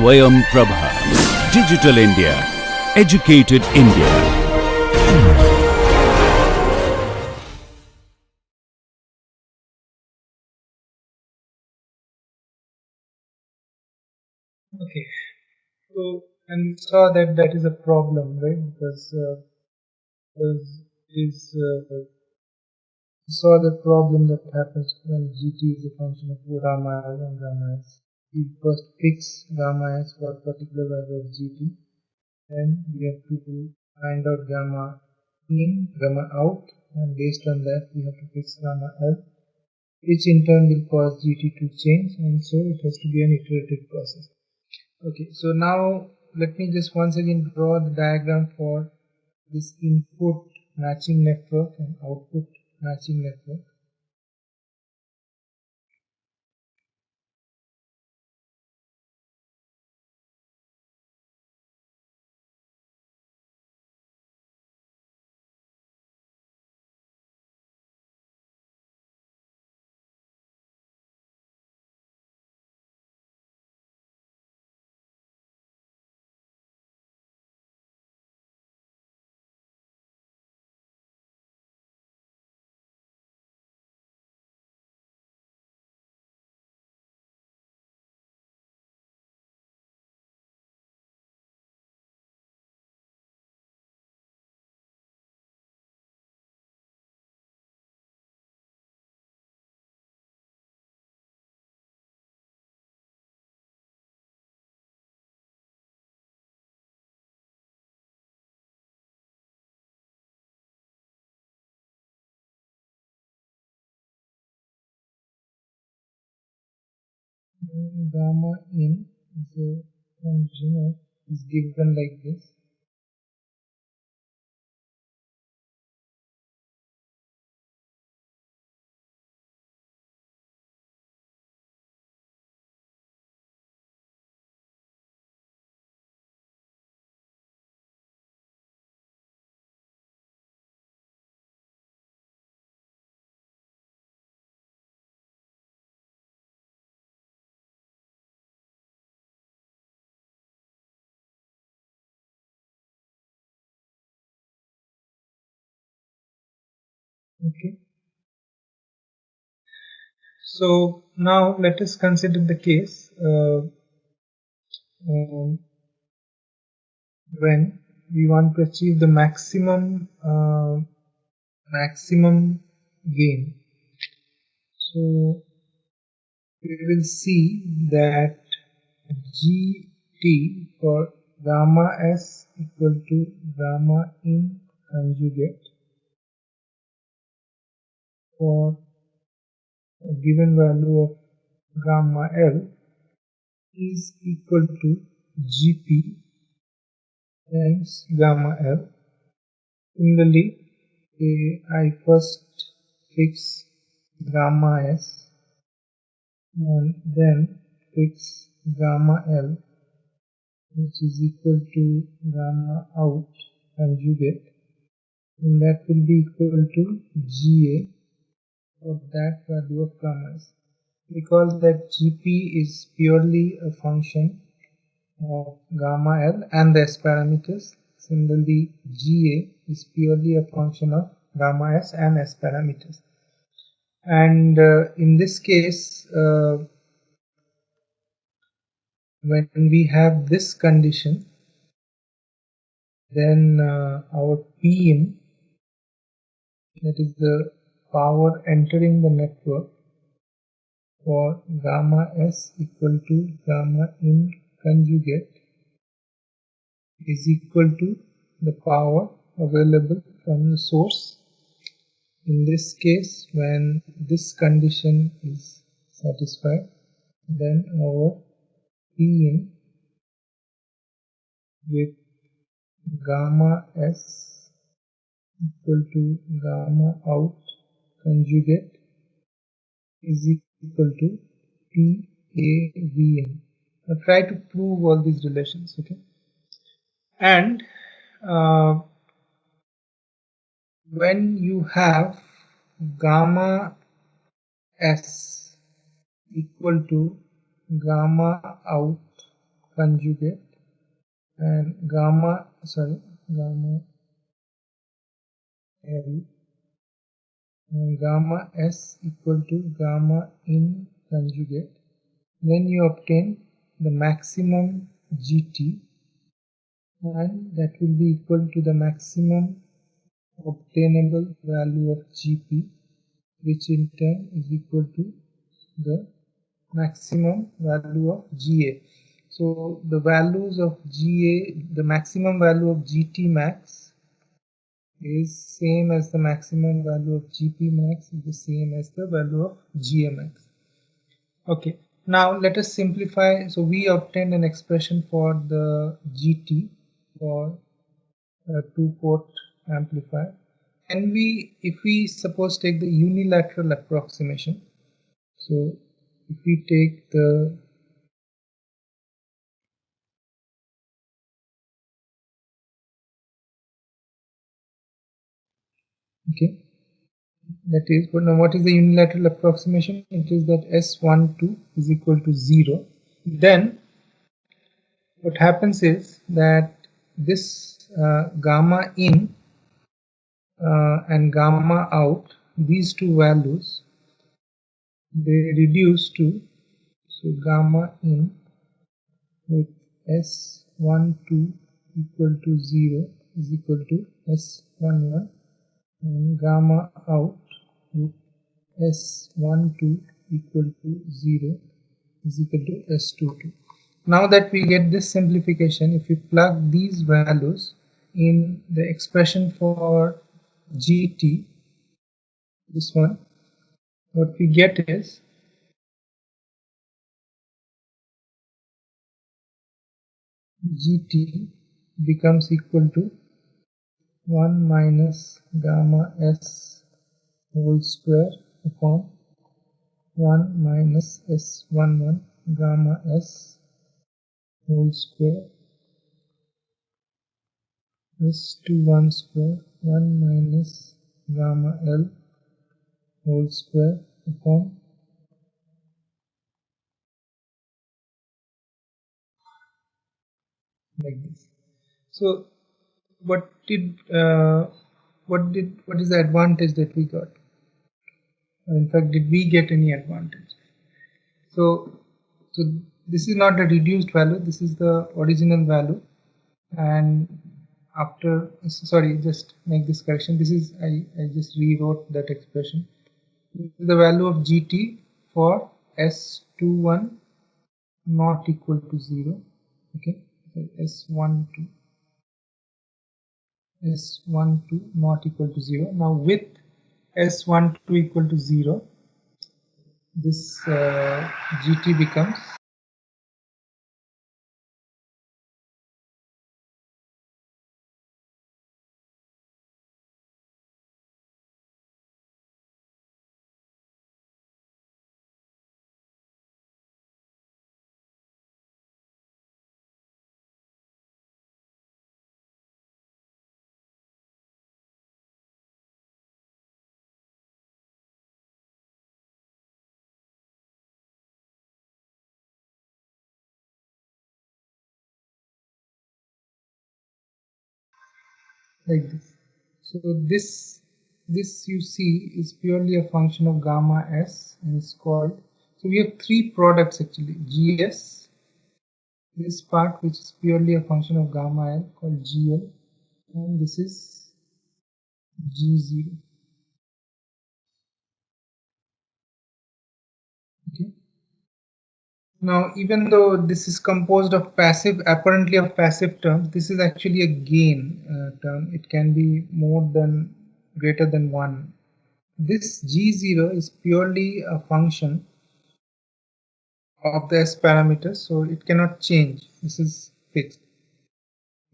Swayam Prabha. Digital India. Educated India. Okay, so and we saw that that is a problem, right? Because is we saw the problem that happens when GT is a function of gamma L and gamma S. We first fix gamma S for a particular value of GT, then we have to find out gamma in, gamma out, and based on that we have to fix gamma L, which in turn will cause GT to change, and so it has to be an iterative process. Okay, so now let me just once again draw the diagram for this input matching network and output matching network. Gamma in is a function of is given like this. Okay. So now let us consider the case when we want to achieve the maximum gain. So we will see that GT for gamma S equal to gamma in conjugate for a given value of gamma L is equal to GP times gamma L. Similarly, I first fix gamma S and then fix gamma L, which is equal to gamma out conjugate, and that will be equal to GA for that value of gamma S. Recall that GP is purely a function of gamma L and the S parameters. Similarly, GA is purely a function of gamma S and S parameters. And in this case, when we have this condition, then our Pin, that is the power entering the network for gamma S equal to gamma in conjugate, is equal to the power available from the source. In this case, when this condition is satisfied, then our Pin with gamma S equal to gamma out conjugate is equal to PAVN. Now try to prove all these relations, okay? And when you have gamma S equal to gamma out conjugate and gamma L and gamma S equal to gamma in conjugate, then you obtain the maximum GT, and that will be equal to the maximum obtainable value of GP, which in turn is equal to the maximum value of GA. So the values of GA, the maximum value of GT max is same as the maximum value of GP max is the same as the value of GA max. Okay, now let us simplify. So we obtained an expression for the GT for a two-port amplifier. And if we suppose take the unilateral approximation, so if we take the okay, that is, but now what is the unilateral approximation? It is that S12 is equal to 0. Then what happens is that this gamma in and gamma out, these two values, they reduce to, so gamma in with S12 equal to 0 is equal to S11, and gamma out with S12 equal to 0 is equal to S22. Now that we get this simplification, if we plug these values in the expression for GT, this one, what we get is GT becomes equal to 1 minus gamma S whole square upon 1 minus S11 gamma S whole square S21 square 1 minus gamma L whole square upon like this. So what is the advantage that we got? In fact, did we get any advantage? So this is not a reduced value, this is the original value, and after, sorry, just make this correction, this is I just rewrote that expression. This is the value of GT for S21 not equal to 0. Okay, so S12 not equal to 0. Now with S12 equal to 0, this GT becomes like this. So this you see is purely a function of gamma S, and it's called, so we have three products actually: GS, this part which is purely a function of gamma L called GL, and this is G0. Okay, now even though this is composed of passive, apparently of passive terms, this is actually a gain term. It can be more than, greater than 1. This G0 is purely a function of the S parameters, so it cannot change. This is fixed.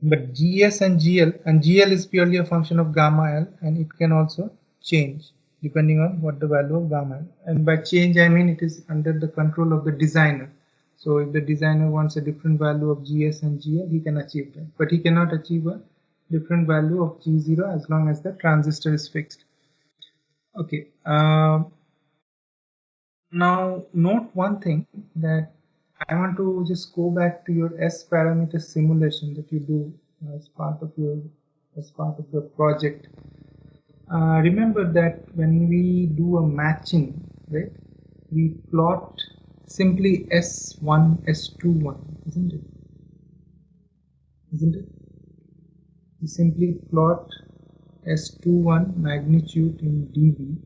But GS and GL is purely a function of gamma L, and it can also change depending on what the value of gamma L. And by change I mean it is under the control of the designer. So if the designer wants a different value of GS and GL, he can achieve that, but he cannot achieve a different value of G0 as long as the transistor is fixed. Okay, now note one thing, that I want to just go back to your S parameter simulation that you do as part of the project. Remember that when we do a matching, right, we plot simply S1, S21, isn't it? Isn't it? We simply plot S21 magnitude in dB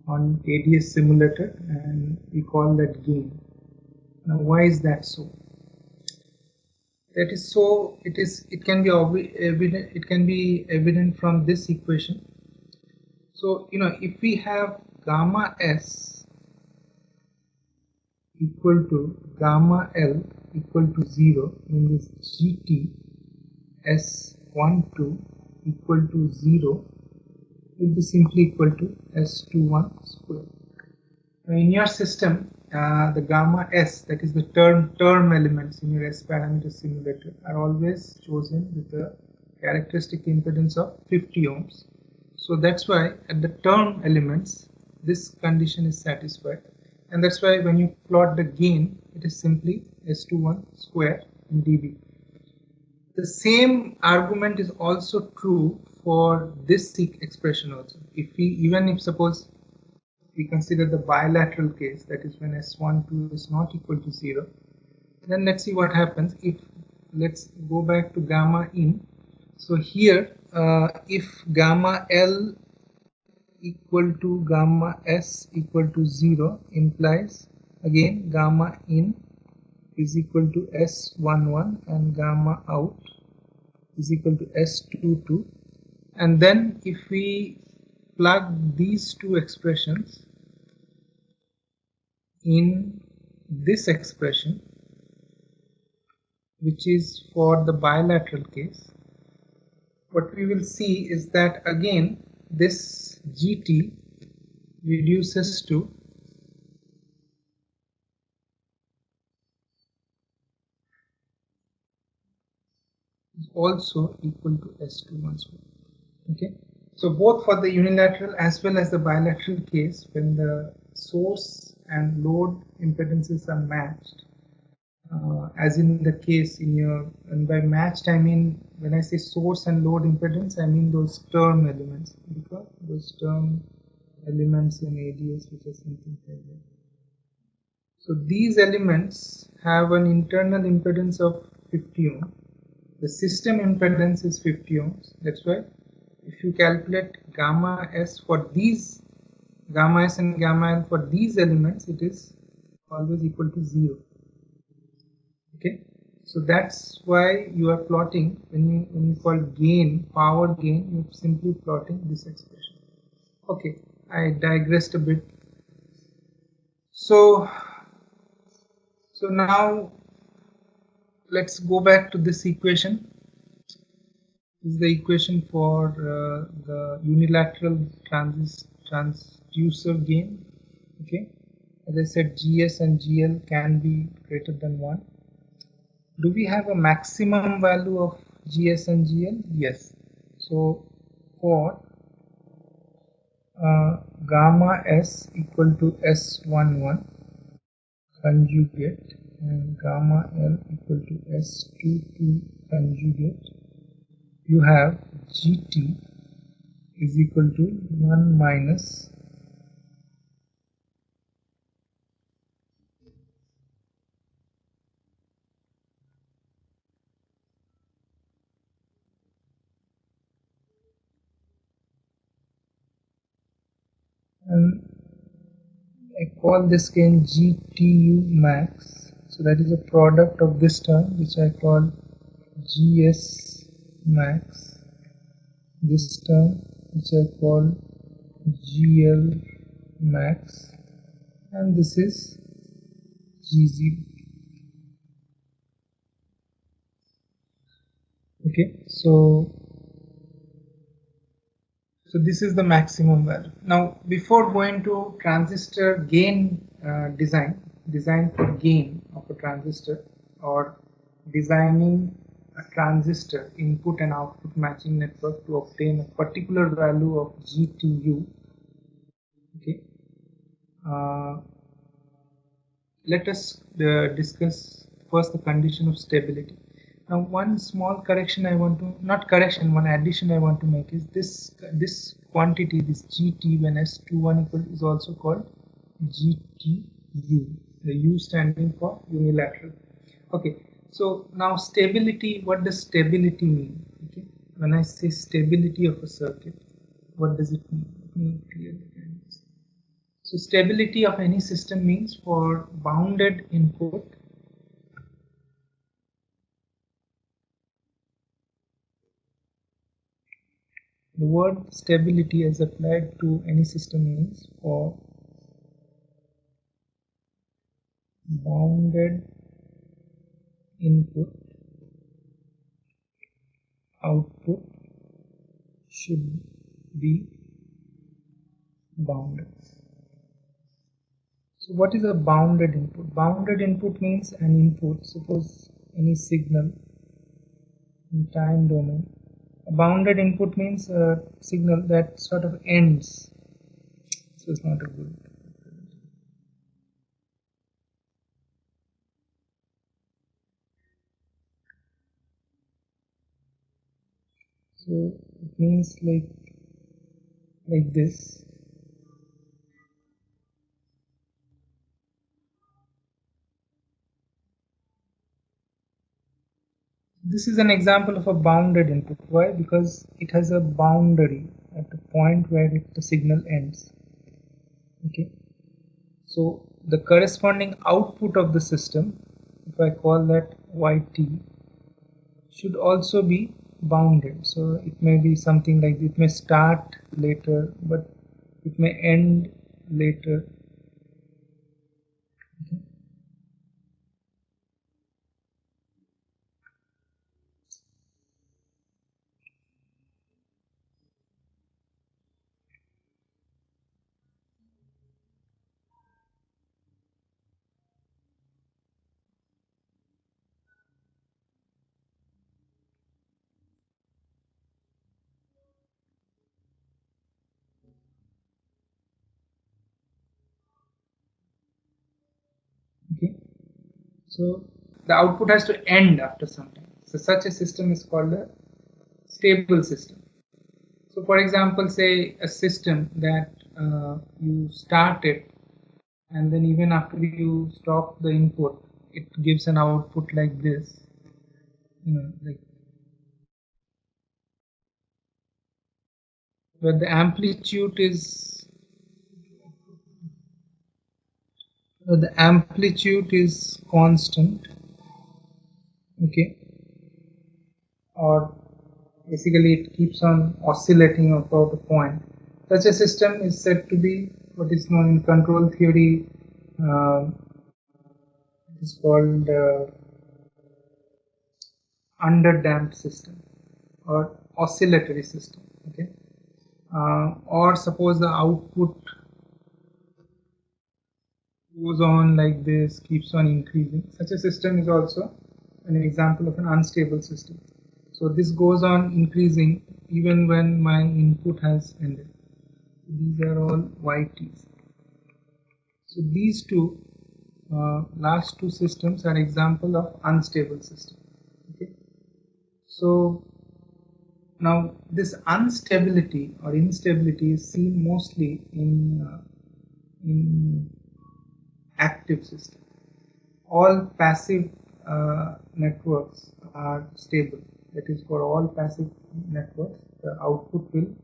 on ADS simulator and we call that gain. Now why is that so? That is so, it can be evident from this equation. So if we have gamma S equal to gamma L equal to 0, then this GT S12 equal to 0 will be simply equal to S21 square. Now in your system, the gamma S, that is the term elements in your S parameter simulator, are always chosen with a characteristic impedance of 50 ohms. So that's why at the term elements this condition is satisfied, and that's why when you plot the gain, it is simply S21 square in dB. The same argument is also true for this expression also. Even if suppose we consider the bilateral case, that is when S12 is not equal to 0, then let's see what happens if, let's go back to gamma in. So here if gamma L equal to gamma S equal to 0 implies again gamma in is equal to S11 and gamma out is equal to S22, and then if we plug these two expressions in this expression, which is for the bilateral case, what we will see is that again this GT reduces to also equal to S21 square. Okay, so both for the unilateral as well as the bilateral case, when the source and load impedances are matched, as in the case in your, and by matched I mean, when I say source and load impedance, I mean those term elements, because those term elements in ADS which are something like that. So these elements have an internal impedance of 50 ohm. The system impedance is 50 ohms. That's why if you calculate gamma S for these, gamma S and gamma L for these elements, it is always equal to 0. Okay, so that's why you are plotting, when you call gain, power gain, you're simply plotting this expression. Okay, I digressed a bit. So now let's go back to this equation. This is the equation for the unilateral transducer gain. Okay, as I said, GS and GL can be greater than 1. Do we have a maximum value of GS and GL? Yes. So for gamma S equal to S11 conjugate and gamma L equal to S22 conjugate, you have GT is equal to 1 minus and I call this gain GTU max. So that is a product of this term which I call GS max, this term which I call GL max, and this is G0. Okay, so this is the maximum value. Now before going to transistor gain design for gain of a transistor, or designing a transistor input and output matching network to obtain a particular value of GTU, okay, let us discuss first the condition of stability. Now, one small correction I want to, not correction, one addition I want to make is this quantity, this GT when S21 equal is also called GTU, the U standing for unilateral. Okay, so now stability, what does stability mean? Okay, when I say stability of a circuit, what does it mean? Let me clearly define this. So stability of any system means for bounded input, the word stability as applied to any system means for bounded input, output should be bounded. So what is a bounded input? Bounded input means an input, suppose any signal in time domain. A bounded input means a signal that sort of ends. So it's not a good. So it means like this. This is an example of a bounded input. Why? Because it has a boundary at the point where the signal ends. Okay. So the corresponding output of the system, if I call that YT, should also be bounded. So it may be something like it may start later, but it may end later. Okay. So the output has to end after some time. So such a system is called a stable system. So for example, say a system that you start it and then even after you stop the input, it gives an output like this. Like where the amplitude is constant, okay, or basically it keeps on oscillating about a point. Such a system is said to be what is known in control theory. It is called underdamped system or oscillatory system. Okay, or suppose the output goes on like this, keeps on increasing. Such a system is also an example of an unstable system. So this goes on increasing even when my input has ended. These are all YTs. So these two last two systems are example of unstable system. Okay. So now this instability or instability is seen mostly in active system. All passive networks are stable. That is, for all passive networks, the output will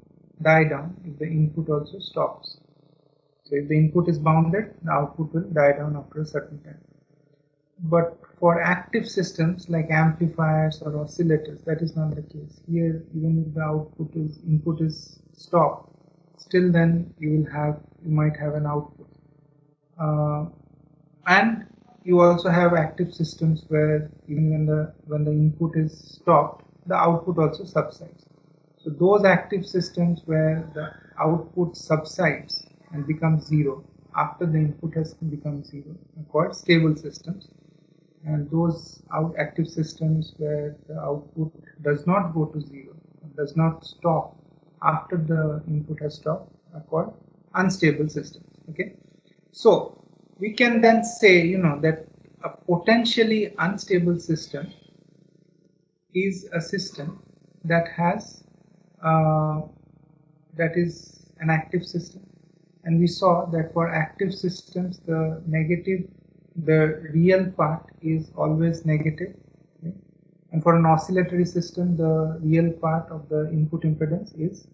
die down if the input also stops. So if the input is bounded, the output will die down after a certain time. But for active systems like amplifiers or oscillators, that is not the case. Here, even if the input is stopped, still then you might have an output. And you also have active systems where even when the input is stopped, the output also subsides. So those active systems where the output subsides and becomes zero after the input has become zero are called stable systems. And those active systems where the output does not go to zero, does not stop after the input has stopped, are called unstable systems. Okay, so we can then say, that a potentially unstable system is a system that has that is an active system, and we saw that for active systems the real part is always negative, okay? And for an oscillatory system the real part of the input impedance is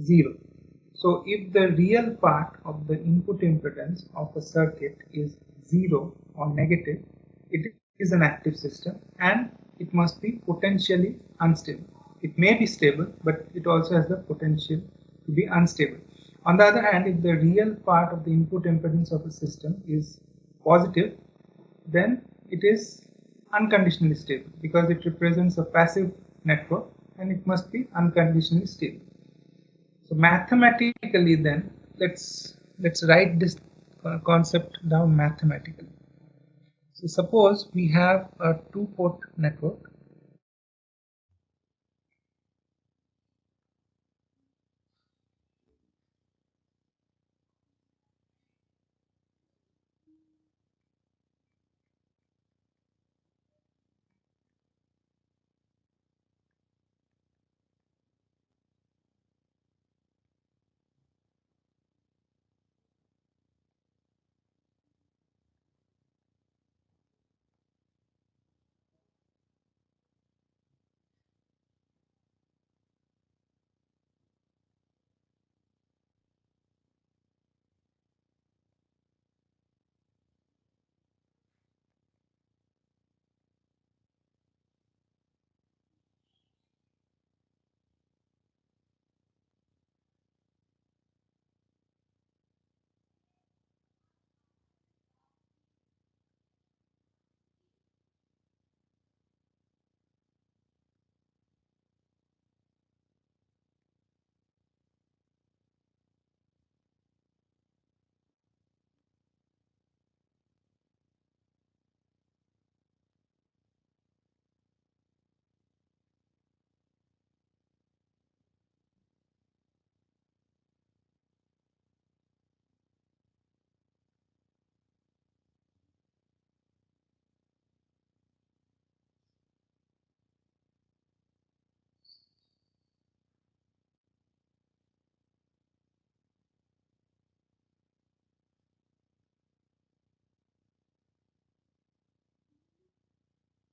0. So if the real part of the input impedance of a circuit is 0 or negative, it is an active system and it must be potentially unstable. It may be stable, but it also has the potential to be unstable. On the other hand, if the real part of the input impedance of a system is positive, then it is unconditionally stable because it represents a passive network and it must be unconditionally stable. So mathematically then, let's write this concept down mathematically. So suppose we have a two-port network.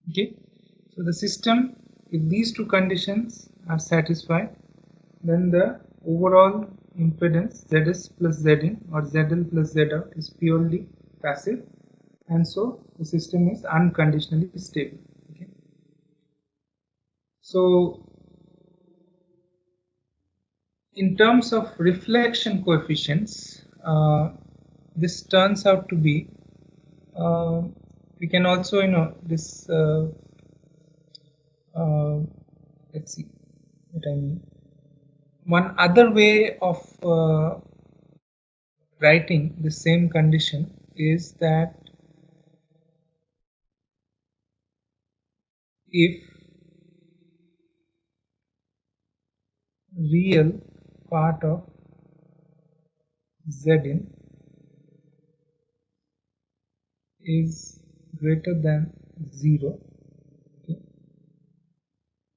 Okay, so the system, if these two conditions are satisfied, then the overall impedance Zs plus Zin or Zl plus Zout is purely passive, and so the system is unconditionally stable. Okay, so in terms of reflection coefficients, this turns out to be, we can also, this let's see what I mean. One other way of writing the same condition is that if real part of Zin is greater than 0, okay,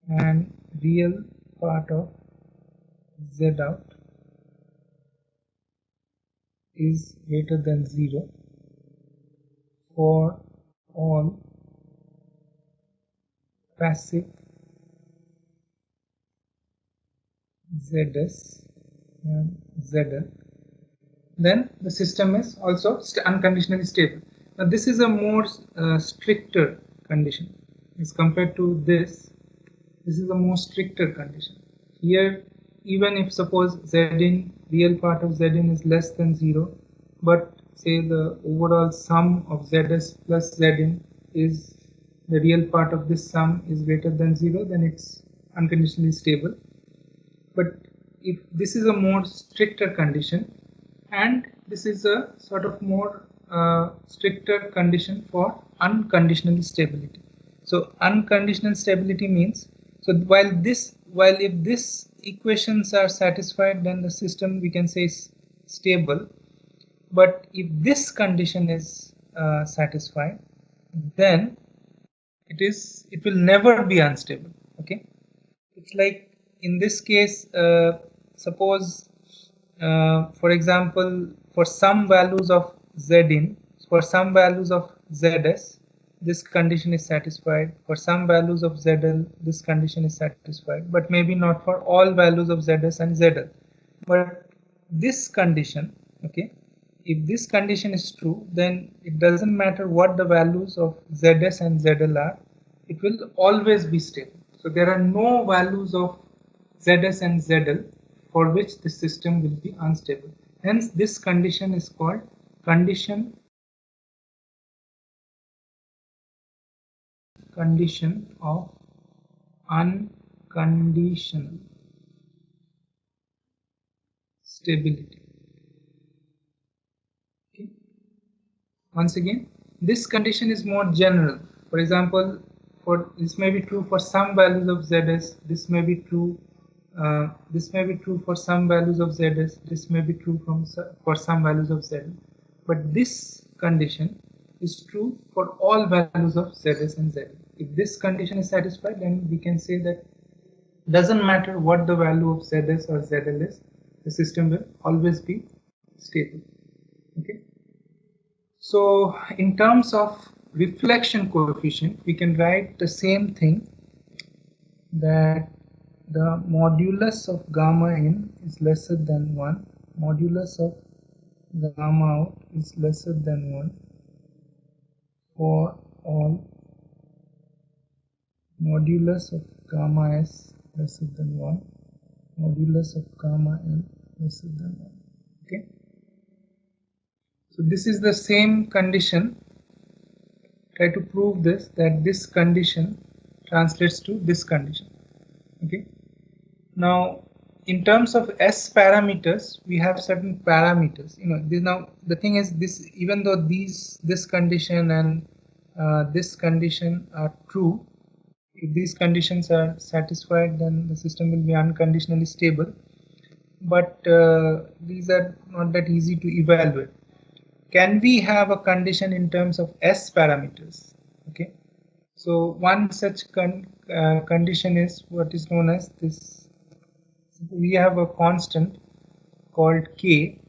and real part of Zout is greater than 0 for all passive Zs and Zl, then the system is also unconditionally stable. Now this is a more stricter condition as compared to this. This is a more stricter condition. Here, even if suppose Zin, real part of Zin is less than 0, but say the overall sum of Zs plus Zin is, the real part of this sum is greater than 0, then it's unconditionally stable. But if this is a more stricter condition, and this is a sort of more stricter condition for unconditional stability. So unconditional stability means, so while if this equations are satisfied, then the system we can say is stable. But if this condition is satisfied, then it will never be unstable. Okay, it's like in this case, suppose for example, for some values of Zin, for some values of Zs, this condition is satisfied. For some values of Zl, this condition is satisfied, but maybe not for all values of Zs and Zl. But this condition, okay, if this condition is true, then it doesn't matter what the values of Zs and Zl are, it will always be stable. So there are no values of Zs and Zl for which the system will be unstable. Hence, this condition is called condition of unconditional stability. Okay. Once again, this condition is more general. For example, for this may be true for some values of Zs, this may be true. This may be true for some values of Zs, this may be true for some values of Zl, but this condition is true for all values of Zs and Zl. If this condition is satisfied, then we can say that doesn't matter what the value of Zs or Zl is, the system will always be stable. Okay. So in terms of reflection coefficient, we can write the same thing, that the modulus of gamma in is lesser than 1, modulus of gamma out is lesser than 1 for all, modulus of gamma s lesser than 1, modulus of gamma n lesser than 1. Okay. So this is the same condition. Try to prove this, that this condition translates to this condition. Okay. Now, in terms of S parameters, we have certain parameters. Now the thing is, this, even though this condition and this condition are true, if these conditions are satisfied, then the system will be unconditionally stable. But these are not that easy to evaluate. Can we have a condition in terms of S parameters? Okay. So one such condition is what is known as this. We have a constant called k,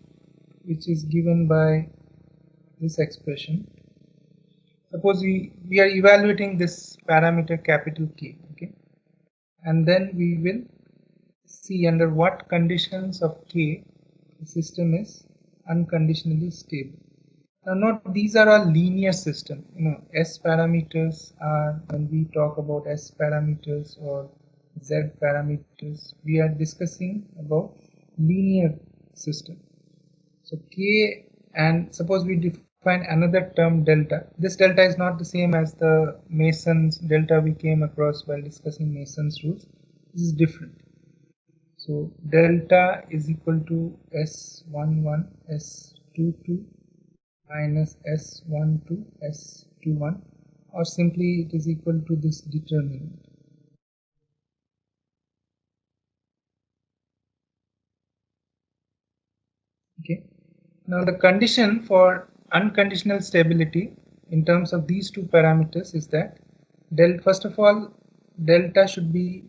which is given by this expression. Suppose we are evaluating this parameter capital K, okay, and then we will see under what conditions of K the system is unconditionally stable. Now note, these are all linear system. S parameters are, when we talk about S parameters or Z parameters, we are discussing about linear system. So K, and suppose we define another term delta. This delta is not the same as the Mason's delta we came across while discussing Mason's rules. This is different. So delta is equal to S11 S22 minus S12 S21, or simply it is equal to this determinant. Okay. Now the condition for unconditional stability in terms of these two parameters is that first of all, delta should be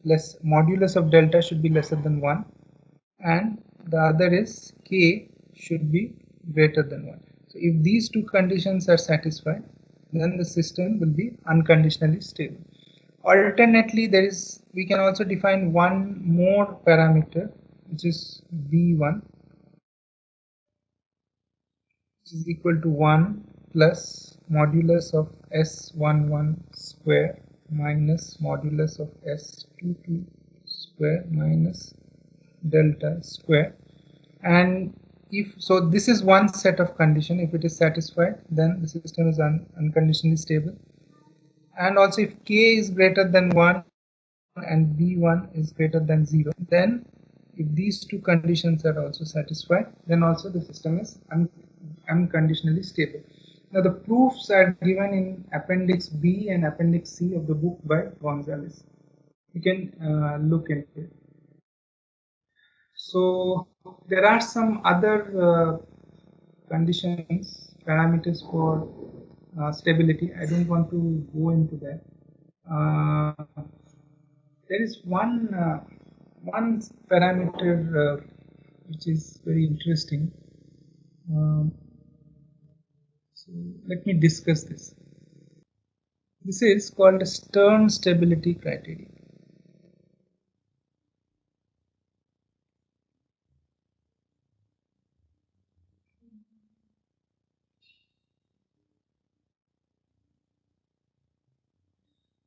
less, modulus of delta should be lesser than 1, and the other is k should be greater than 1. So if these two conditions are satisfied, then the system will be unconditionally stable. Alternately, we can also define one more parameter, which is v1, which is equal to 1 plus modulus of S11 square minus modulus of S22 square minus delta square. And if so, this is one set of condition. If it is satisfied, then the system is unconditionally stable. And also if k is greater than 1 and v1 is greater than 0, then if these two conditions are also satisfied, then also the system is unconditionally stable. Now the proofs are given in Appendix B and Appendix C of the book by Gonzalez. You can look into it. So there are some other conditions, parameters for stability. I don't want to go into that. There is one parameter which is very interesting. So let me discuss this. This is called Stern stability criteria.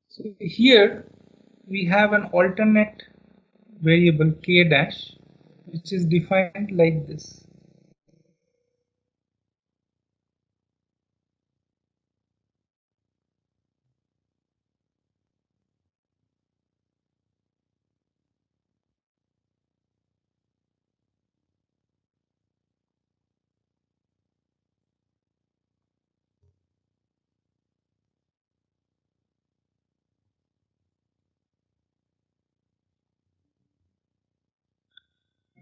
So here we have an alternate variable k dash, which is defined like this.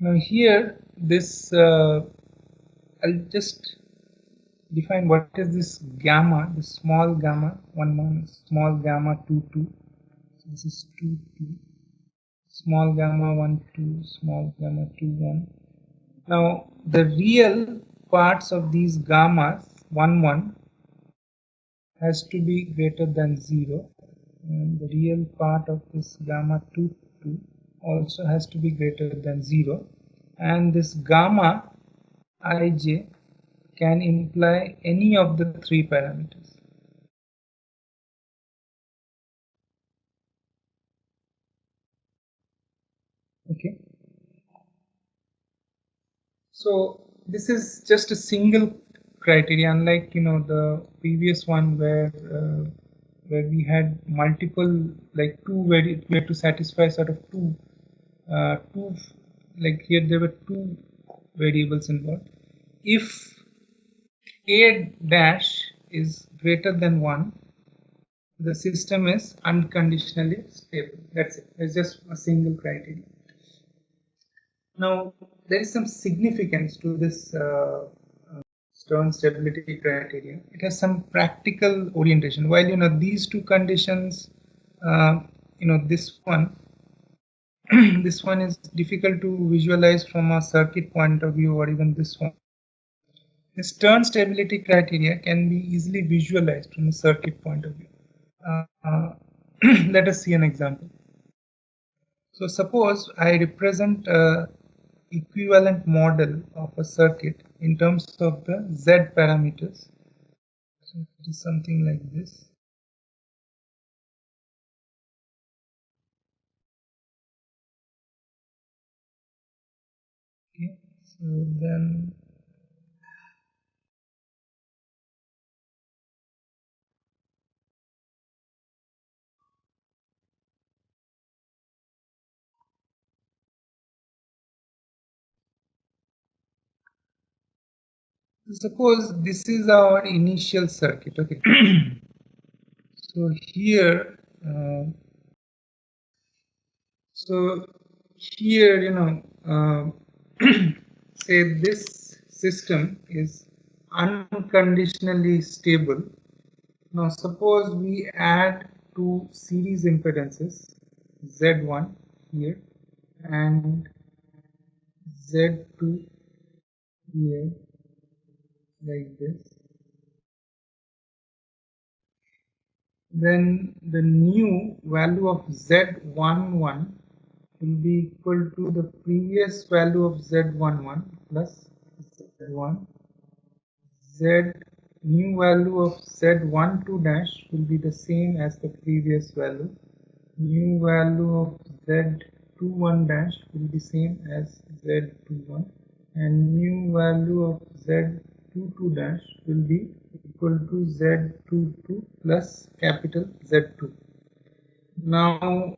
Now here this I'll just define what is this gamma, this small gamma 1 small gamma 2 2. So this is 2 2, small gamma 1 2, small gamma 2 1. Now the real parts of these gammas 1 1 has to be greater than 0, and the real part of this gamma 2 2 also has to be greater than 0, and this gamma ij can imply any of the three parameters. Okay, so this is just a single criteria, unlike the previous one where we had multiple, like we had to satisfy sort of two, like here there were two variables involved. If k dash is greater than 1, the system is unconditionally stable. That's it. It's just a single criteria. Now, there is some significance to this Stern stability criteria. It has some practical orientation. While these two conditions, this one, this one is difficult to visualize from a circuit point of view, or even this one. The Stern stability criteria can be easily visualized from a circuit point of view. Let us see an example. So suppose I represent a equivalent model of a circuit in terms of the Z parameters. So it is something like this. Okay, so then suppose this is our initial circuit. Okay, so here so here say this system is unconditionally stable. Now suppose we add two series impedances, Z1 here and Z2 here, like this. Then the new value of Z11 will be equal to the previous value of Z11 plus Z1. Z new value of Z12 dash will be the same as the previous value. New value of Z21 dash will be same as Z21, and new value of Z22 dash will be equal to Z22 plus capital Z2. Now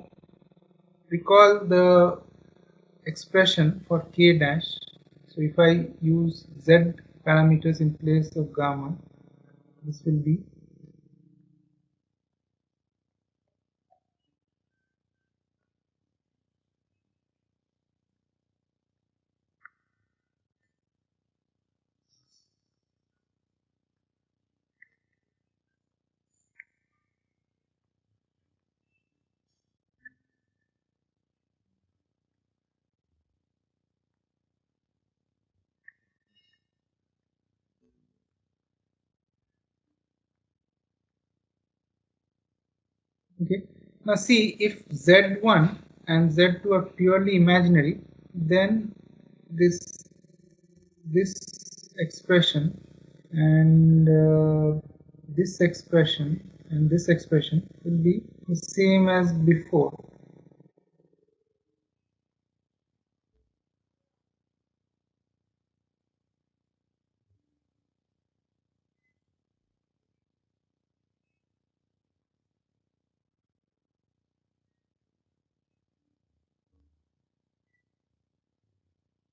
recall the expression for K dash. So if I use Z parameters in place of gamma, this will be Okay. Now see, if Z1 and Z2 are purely imaginary, then this this expression and this expression and this expression will be the same as before.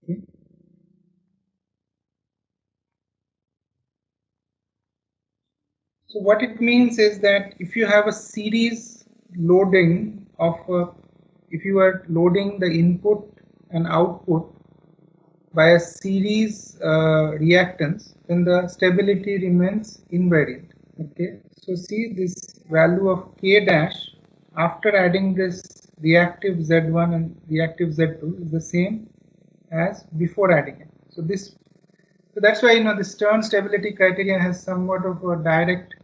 Okay. So what it means is that if you have a series loading of if you are loading the input and output by a series reactance, then the stability remains invariant. Okay, so see this value of K dash after adding this reactive Z1 and reactive Z2 is the same as before adding it. So that's why the Stern stability criterion has somewhat of a direct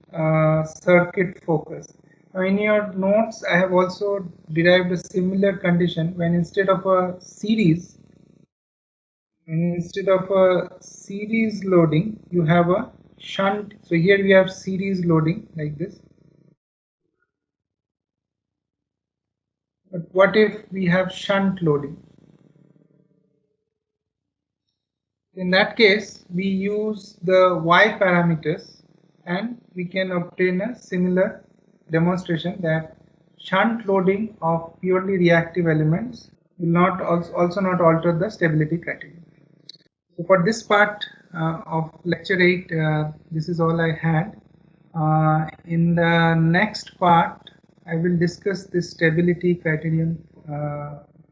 circuit focus. Now in your notes, I have also derived a similar condition when instead of a series loading, you have a shunt. So here we have series loading like this. But what if we have shunt loading? In that case, we use the Y parameters and we can obtain a similar demonstration that shunt loading of purely reactive elements will not also not alter the stability criterion. So for this part of lecture 8, this is all I had. In the next part, I will discuss this stability criterion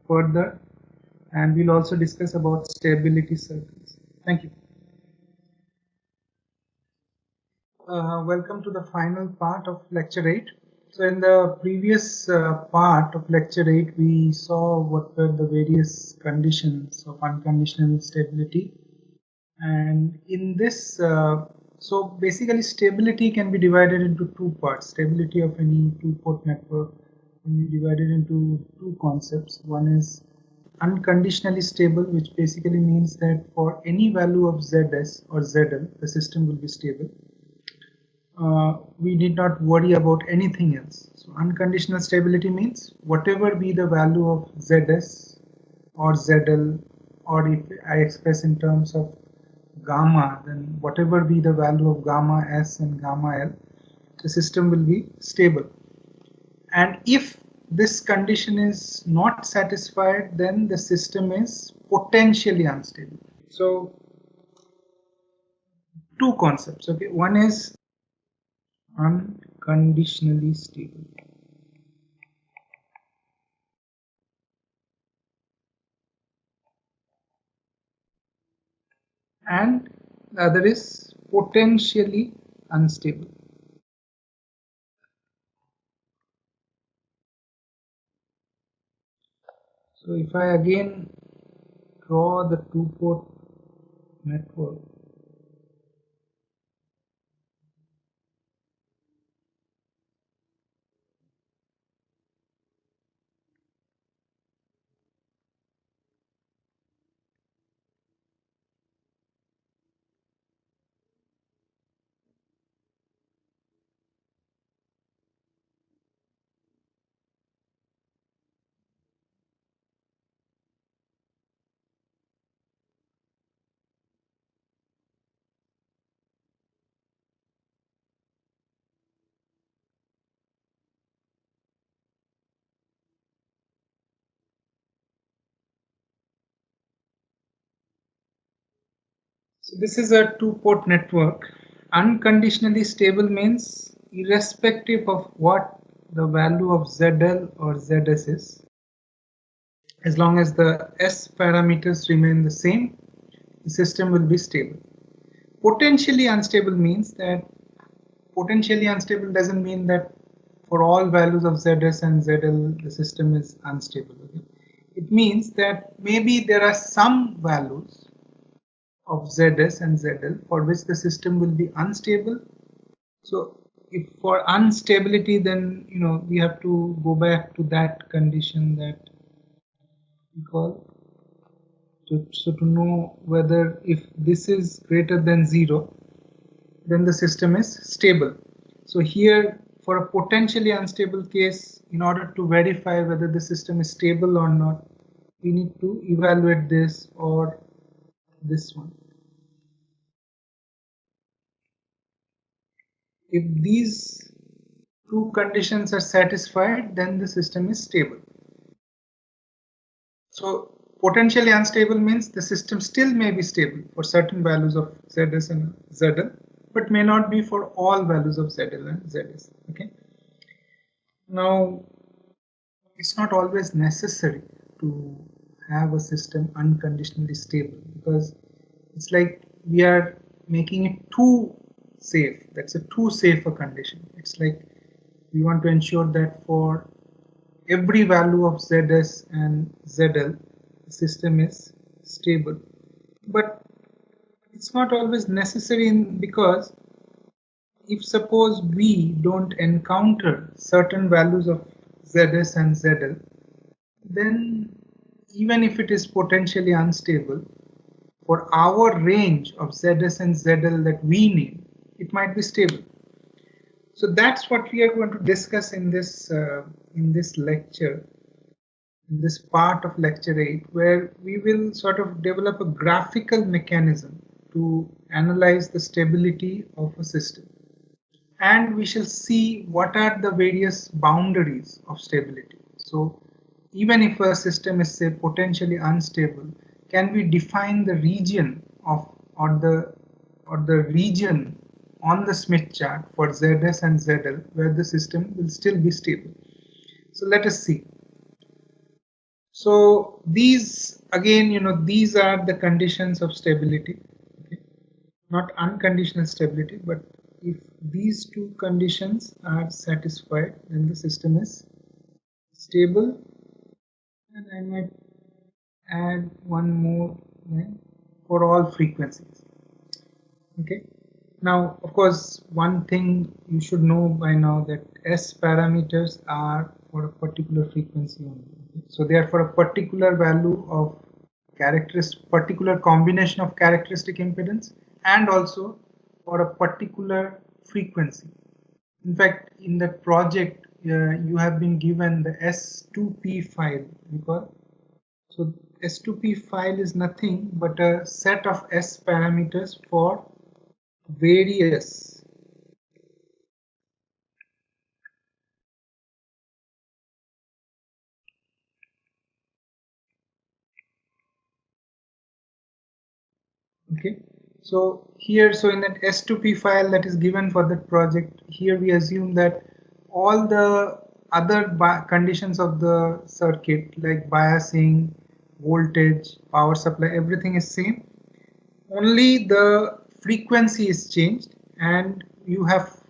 further, and we'll also discuss about stability circles. Thank you. Welcome to the final part of lecture 8. So in the previous part of lecture 8, we saw what were the various conditions of unconditional stability. And in this, so basically stability can be divided into two parts. Stability of any two-port network can be divided into two concepts. One is unconditionally stable, which basically means that for any value of Zs or Zl, the system will be stable. We need not worry about anything else. So unconditional stability means whatever be the value of Zs or Zl, or if I express in terms of gamma, then whatever be the value of gamma S and gamma L, the system will be stable. And if this condition is not satisfied, then the system is potentially unstable. So two concepts. Okay, one is unconditionally stable. And the other is potentially unstable. So if I again draw the two-port network, so this is a two-port network. Unconditionally stable means irrespective of what the value of ZL or ZS is, as long as the S parameters remain the same, the system will be stable. Potentially unstable means that potentially unstable doesn't mean that for all values of Zs and Zl the system is unstable. Okay? It means that maybe there are some values of Zs and Zl for which the system will be unstable. So if for unstability, then we have to go back to that condition that we call. So to know whether if this is greater than 0, then the system is stable. So here, for a potentially unstable case, in order to verify whether the system is stable or not, we need to evaluate this or this one. If these two conditions are satisfied, then the system is stable. So potentially unstable means the system still may be stable for certain values of Zs and Zl, but may not be for all values of Zl and Zs. Okay. Now, it's not always necessary to have a system unconditionally stable, because it's like we are making it too safe. That's a too safe a condition. It's like we want to ensure that for every value of Zs and Zl, the system is stable. But it's not always necessary, because if suppose we don't encounter certain values of Zs and Zl, then even if it is potentially unstable, for our range of Zs and Zl that we need, it might be stable. So that's what we are going to discuss in this lecture, in this part of lecture 8, where we will sort of develop a graphical mechanism to analyze the stability of a system. And we shall see what are the various boundaries of stability. So even if a system is, say, potentially unstable, can we define the region of or the region on the Smith chart for Zs and Zl where the system will still be stable? So let us see. So these again, these are the conditions of stability. Okay? Not unconditional stability, but if these two conditions are satisfied, then the system is stable. And I might add one more line for all frequencies. Okay. Now, of course, one thing you should know by now, that S parameters are for a particular frequency only. Okay? So they are for a particular value of particular combination of characteristic impedance, and also for a particular frequency. In fact, in the project, you have been given the S2P file. So S2P file is nothing but a set of S parameters for various okay. So here, so in that S2P file that is given for that project, here we assume that all the other conditions of the circuit, like biasing, voltage, power supply, everything is same. Only the frequency is changed, and you have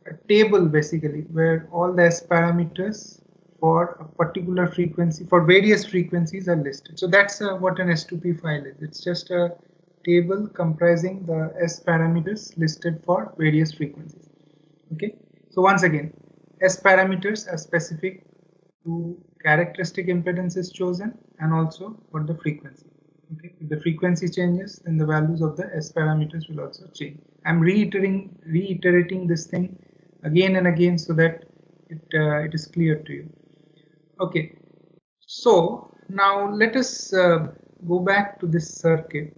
a table basically where all the S parameters for a particular frequency, for various frequencies, are listed. So that's what an S2P file is. It's just a table comprising the S parameters listed for various frequencies. Okay. So once again, S parameters are specific to characteristic impedance is chosen, and also for the frequency. Okay. If the frequency changes, then the values of the S parameters will also change. I'm reiterating this thing again and again so that it is clear to you. Okay. So now let us go back to this circuit